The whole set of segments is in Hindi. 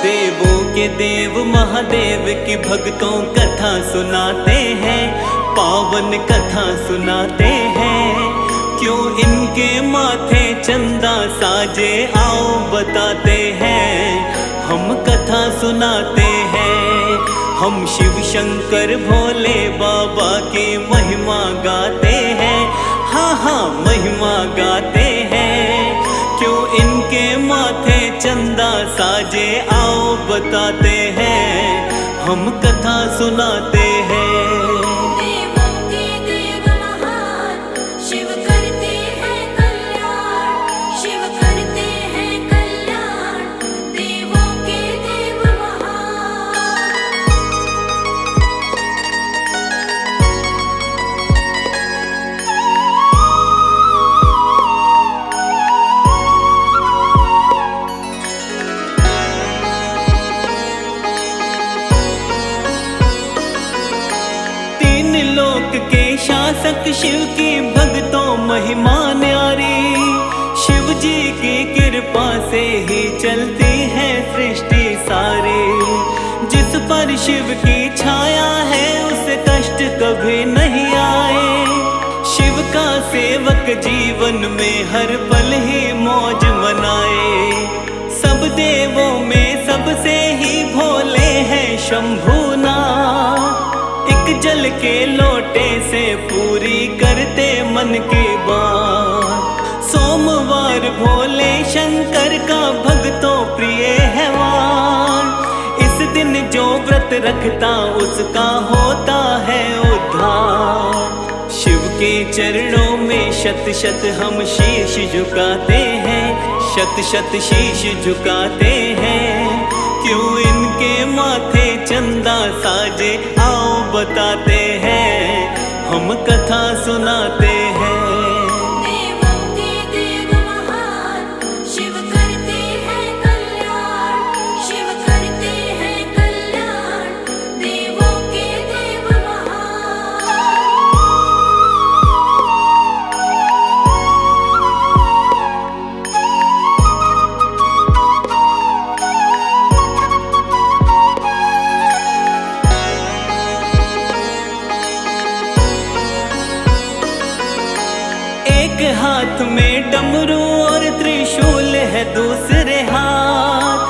देवों के देव महादेव की भक्तों कथा सुनाते हैं, पावन कथा सुनाते हैं। क्यों इनके माथे चंदा साजे, आओ बताते हैं, हम कथा सुनाते हैं। हम शिव शंकर भोले बाबा की महिमा गाते हैं, हाँ हाँ महिमा गाते हैं। क्यों इनके माथे चंदा साजे, आओ बताते हैं, हम कथा सुनाते हैं। देवों के देव महान, शिव करते हैं कल्याण, शिव करते हैं कल्याण, देवों के देव महान। लोक के शासक शिव की भक्तों महिमा न्यारी, शिव जी की कृपा से ही चलती है सृष्टि सारी। जिस पर शिव की छाया है उसे कष्ट कभी नहीं आए, शिव का सेवक जीवन में हर पल ही मौज मनाए। सब देवों में सबसे ही भोले हैं शंभुनाथ, जल के लोटे से पूरी करते मन की बात। सोमवार भोले शंकर का भक्तों प्रिय है वार, इस दिन जो व्रत रखता उसका होता है उद्धार। शिव के चरणों में शत शत हम शीश झुकाते हैं, शत शत शीश झुकाते हैं। क्यों इनके माथे चंदा साजे, आओ बताते हैं, हम कथा सुनाते हैं। देवों के देव महान, शिव करते हैं कल्याण, शिव करते हैं कल्याण, देवों के देव महान। एक हाथ में डमरू और त्रिशूल है दूसरे हाथ,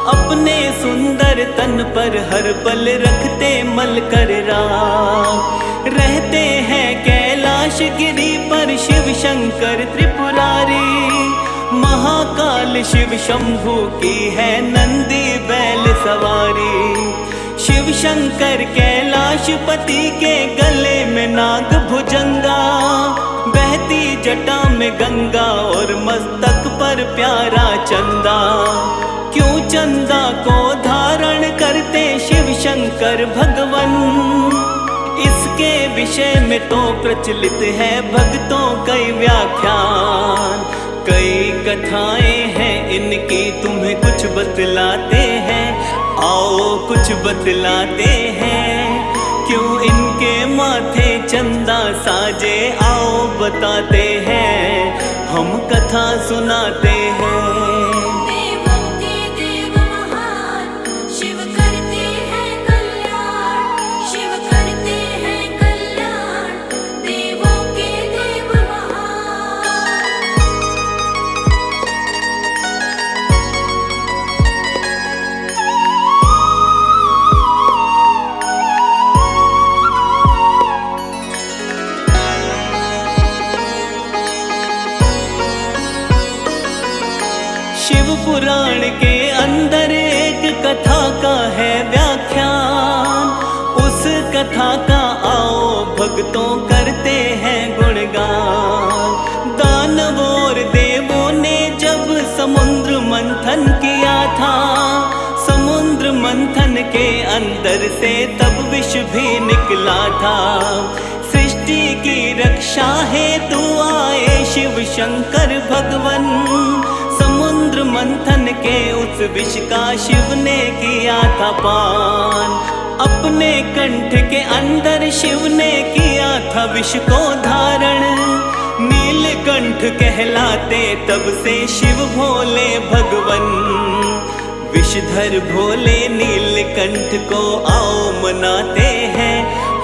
अपने सुंदर तन पर हर पल रखते मल कर राख। रहते हैं कैलाश गिरी पर शिव शंकर त्रिपुरारी, महाकाल शिव शंभु की है नंदी बैल सवारी। शिव शंकर कैलाशपति के गले में नाग भुजंगा, बहती जटा में गंगा और मस्तक पर प्यारा चंदा। क्यों चंदा को धारण करते शिव शंकर भगवन, इसके विषय में तो प्रचलित है भक्तों कई व्याख्यान। कई कथाएं हैं इनकी, तुम्हें कुछ बतलाते हैं, आओ कुछ बतलाते हैं। क्यों इनके माथे चंदा साजे, आओ बताते हैं, हम कथा सुनाते हैं। देवों के देव महान, शिव करते हैं कल्याण, शिव करते हैं कल्याण, देवों के देव महान। शिव पुराण के अंदर एक कथा का है व्याख्यान, उस कथा का आओ भक्तों करते हैं गुणगान। दानवों और देवों ने जब समुद्र मंथन किया था, समुद्र मंथन के अंदर से तब विष भी निकला था। सृष्टि की रक्षा हेतु आए शिव शंकर भगवन, समुद्र मंथन के उस विष का शिव ने किया था पान। अपने कंठ के अंदर शिव ने किया था विष को धारण, नीलकंठ कहलाते तब से शिव भोले भगवन। विषधर भोले नीलकंठ को आओ मनाते हैं,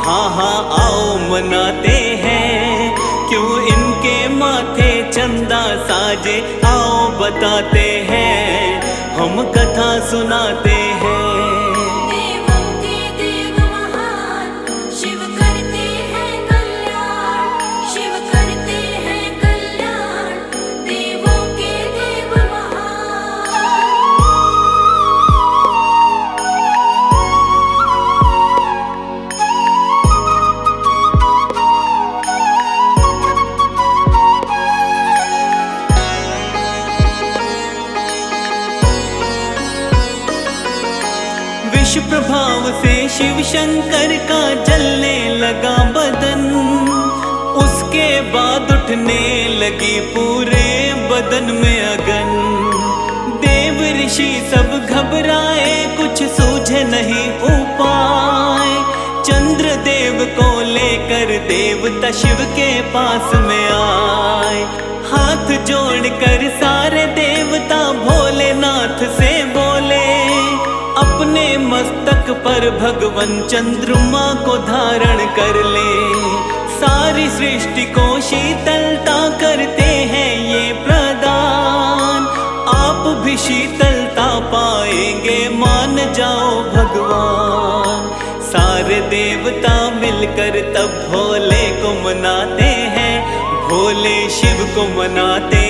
हाँ हाँ आओ मनाते हैं। क्यों इनके माथे चंदा साजे आओ बताते हैं, हम कथा सुनाते हैं। देवों के देव महान, शिव करते हैं कल्याण, शिव करते हैं कल्याण, देवों के देव महान। विष प्रभाव से शिव शंकर का जलने लगा बदन, उसके बाद उठने लगी पूरे बदन में अगन। देव ऋषि सब घबराए, कुछ सूझे नहीं उपाय। चंद्र देव को लेकर देवता शिव के पास में आए। हाथ जोड़कर सारे देवता भोलेनाथ से बोले, अपने मस्तक पर भगवन चंद्रमा को धारण कर ले। सारी सृष्टि को शीतलता करते हैं ये प्रदान, आप भी शीतलता पाएंगे मान जाओ भगवान। सारे देवता मिलकर तब भोले को मनाते हैं, भोले शिव को मनाते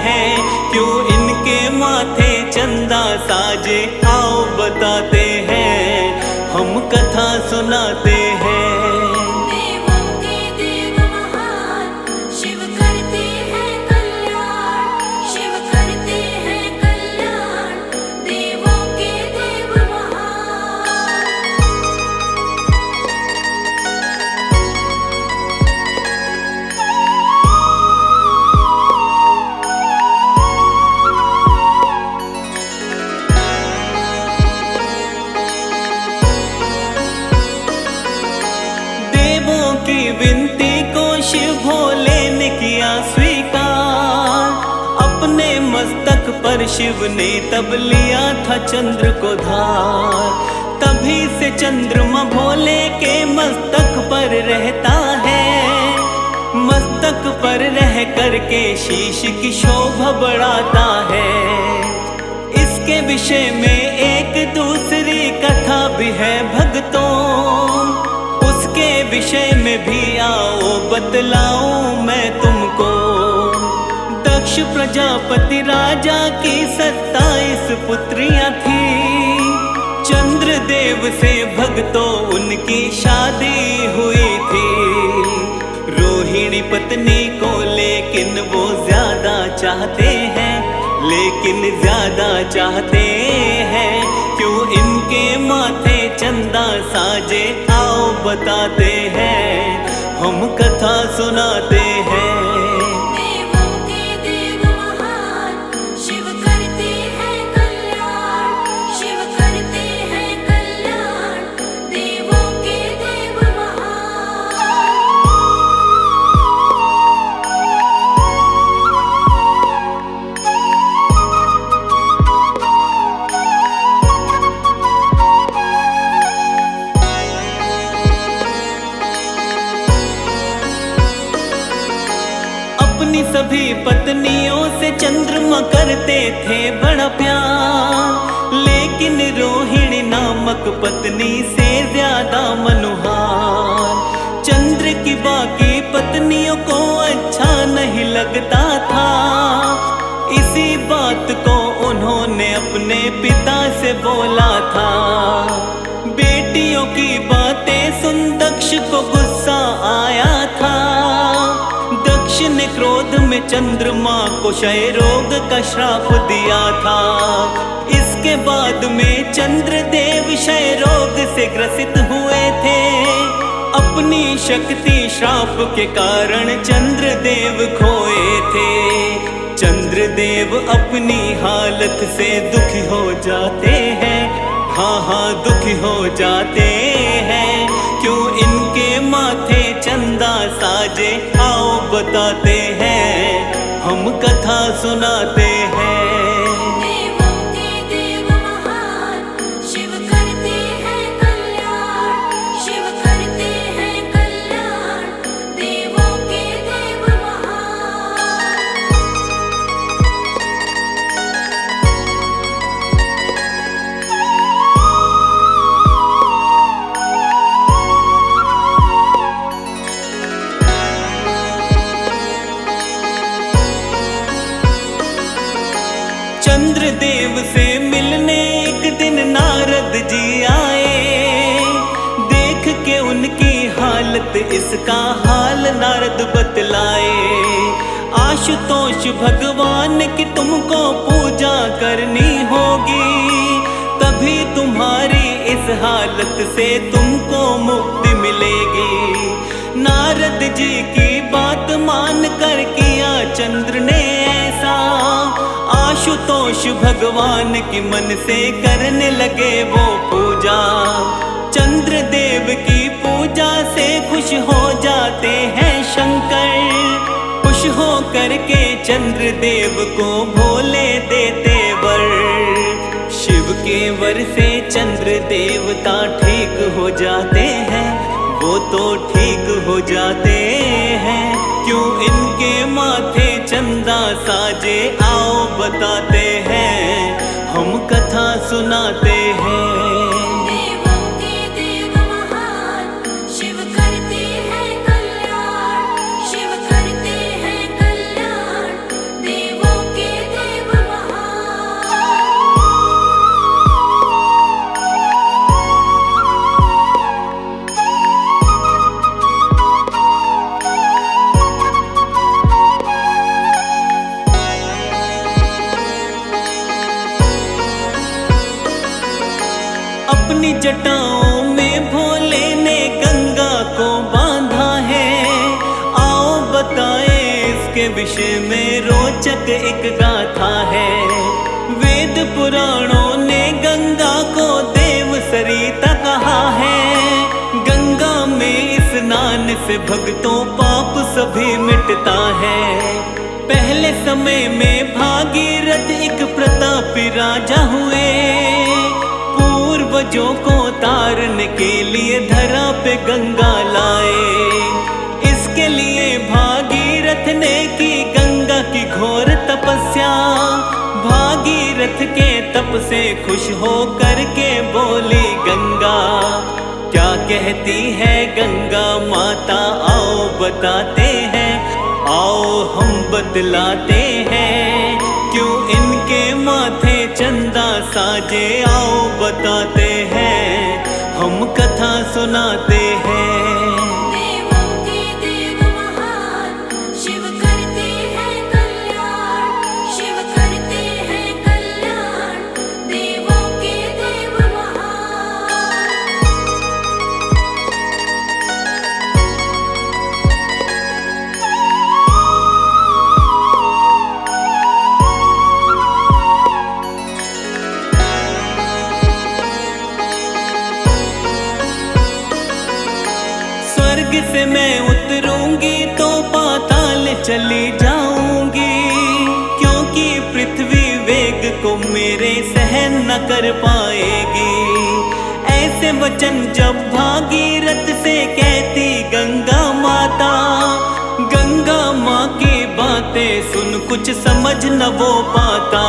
हैं। क्यों इनके माथे चंदा साजे आओ बताते हैं, हम कथा सुनाते हैं। देवों के देव महान, शिव करते हैं कल्याण, शिव करते हैं कल्याण, देवों के देव महान। देवों की विनती को शिव भोले ने किया स्वीकार, अपने मस्तक पर शिव ने तब लिया था चंद्र को धार। तभी से चंद्रमा भोले के मस्तक पर रहता है, मस्तक पर रह करके शीश की शोभा बढ़ाता है। इसके विषय में एक दूसरी कथा भी है भक्तों, उसके विषय में भी आओ बतलाऊं मैं तुमको। दक्ष प्रजापति राजा की 27 पुत्रियां थी, चंद्रदेव से भक्तों उनकी शादी हुई थी। रोहिणी पत्नी को लेकिन वो ज्यादा चाहते हैं, लेकिन ज्यादा चाहते हैं। क्यों इनके माथे चंदा साजे आओ बताते हैं, हम कथा सुनाते हैं। देवों के देव महान, शिव करते हैं कल्याण, शिव करते हैं कल्याण, देवों के देव महान। अपनी सभी पत्नियों से चंद्रमा करते थे बड़ा प्यार, लेकिन रोहिणी नामक पत्नी से ज्यादा मनुहार। चंद्र की बाकी पत्नियों को अच्छा नहीं लगता था, इसी बात को उन्होंने अपने पिता से बोला था। बेटियों की बातें सुन दक्ष को गुस्सा आया था। दक्ष ने क्रोध में चंद्रमा को क्षय रोग का श्राप दिया था। इसके बाद में चंद्रदेव क्षय रोग से ग्रसित हुए थे। अपनी शक्ति श्राप के कारण चंद्रदेव खोए थे। चंद्रदेव अपनी हालत से दुखी हो जाते हैं, हाँ हाँ दुखी हो जाते हैं। क्यों इनके माथे चंदा साजे आओ बताते हैं, हम कथा सुनाते हैं। देवों के देव चंद्रदेव से मिलने एक दिन नारद जी आए। देख के उनकी हालत इसका हाल नारद बतलाए। आशुतोष भगवान की तुमको पूजा करनी होगी, तभी तुम्हारी इस हालत से तुमको मुक्ति मिलेगी। नारद जी की बात मान कर किया चंद्र ने ऐसा। आशुतोष भगवान की मन से करने लगे वो पूजा। चंद्रदेव की पूजा से खुश हो जाते हैं शंकर। खुश हो करके चंद्रदेव को भोले देते वर। शिव के वर से चंद्र देवता ठीक हो जाते हैं, वो तो ठीक हो जाते हैं। क्यों इनके माथे चंदा साजे, आओ बताते हैं, हम कथा सुनाते हैं। देवों के देव महान, शिव करते हैं कल्याण। शिव करते हैं कल्याण, देवों के देव महान। अपनी जटाओं में भोले ने गंगा को बांधा है। आओ बताए इसके विषय में रोचक एक गाथा है। वेद पुराणों ने गंगा को देव सरिता कहा है। गंगा में स्नान से भक्तों पाप सभी मिटता है। पहले समय में भागीरथ एक प्रतापी राजा हुए। पूर्वजों को तारने के लिए धरा पे गंगा लाए। इसके लिए भागीरथ ने की गंगा की घोर तपस्या। भागीरथ के तप से खुश हो करके बोली गंगा, क्या कहती है गंगा माता, आओ बताते हैं, आओ हम बतलाते हैं। क्यों इनके माथे चंदा साजे, आओ बताते हैं, हम कथा सुनाते हैं। देवों के देव महान, शिव करते हैं कल्याण। शिव करते हैं कल्याण, देवों के देव महान। स्वर्ग से मैं उतरूंगी तो पाताल चली जाऊंगी। क्योंकि पृथ्वी वेग को मेरे सहन न कर पाएगी। ऐसे वचन जब भागीरथ से कहती गंगा माता। गंगा माँ की बातें सुन कुछ समझ न वो पाता।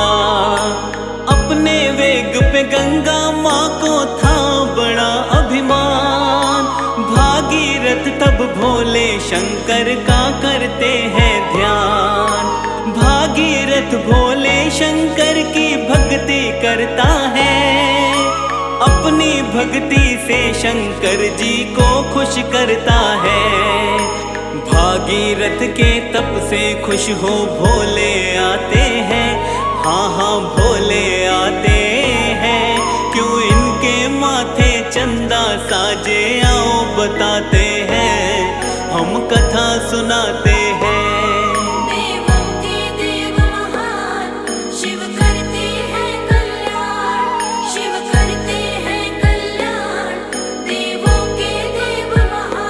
अपने वेग पे गंगा माँ को था बड़ा अभिमान। भागीरथ तब भोले शंकर का करते हैं ध्यान। भागीरथ भोले शंकर की भक्ति करता है। अपनी भक्ति से शंकर जी को खुश करता है। भागीरथ के तप से खुश हो भोले आते हैं। हाँ हाँ भोले आते हैं। क्यों इनके माथे चंदा साजे, आओ बताते हैं, हम कथा सुनाते हैं। देवों के देव महान, शिव करते हैं कल्याण। शिव करते हैं कल्याण, देवों के देव महान।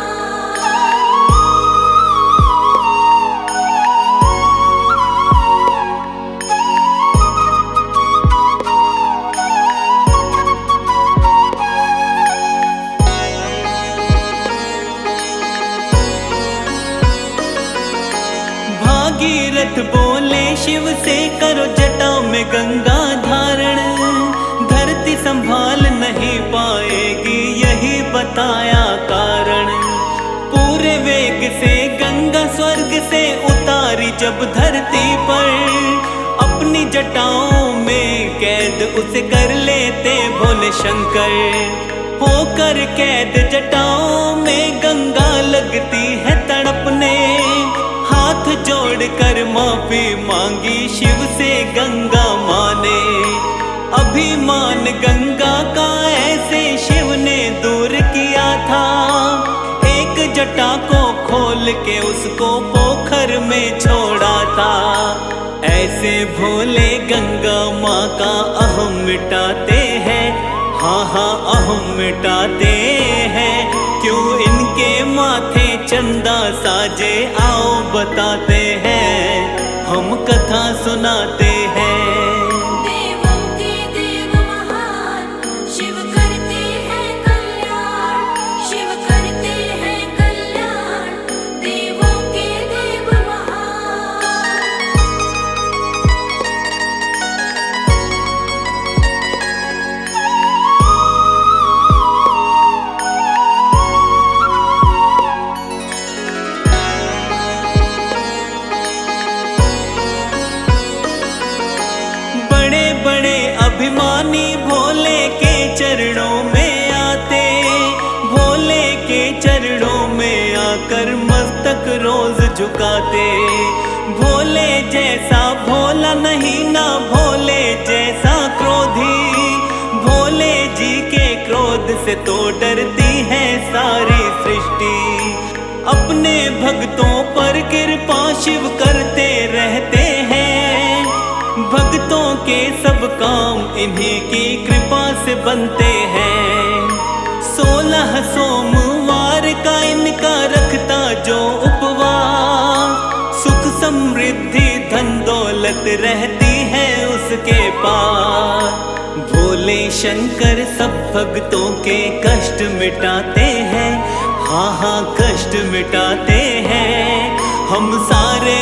भागीरथ बोले शिव से, करो जटा में गंगा धारण। धरती संभाल नहीं पाएगी, यही बताया कारण। पूरे वेग से गंगा स्वर्ग से उतारी जब धरती पर। अपनी जटाओं में कैद उसे कर लेते भोले शंकर। होकर कैद जटाओं में गंगा लगती है तड़पने। हाथ जोड़कर माफी मांगी शिव से गंगा माँ ने। अभिमान गंगा का ऐसे शिव ने दूर किया था। एक जटा को खोल के उसको पोखर में छोड़ा था। ऐसे भोले गंगा माँ का अहम मिटाते हैं। हाँ हाँ अहम मिटाते हैं। क्यों इनके माथे चंदा साजे आओ बताते हैं। हम कथा सुनाते हैं। देवों के देव महान शिव करते हैं कल्याण। शिव करते हैं कल्याण। देवों के देव महान। बड़े बड़े अभिमानी भोले के चरणों में आते। भोले के चरणों में आकर मस्तक रोज झुकाते। भोले जैसा भोला नहीं ना भोले जैसा क्रोधी। भोले जी के क्रोध से तो डरती है सारी सृष्टि। अपने भक्तों पर कृपा शिव करते रहते हैं। भक्तों के सब काम इन्हीं की कृपा से बनते हैं। 16 सोमवार का इनका रखता जो उपवास। सुख समृद्धि धन दौलत रहती है उसके पास। भोले शंकर सब भक्तों के कष्ट मिटाते हैं। हाँ हाँ कष्ट मिटाते हैं। हम सारे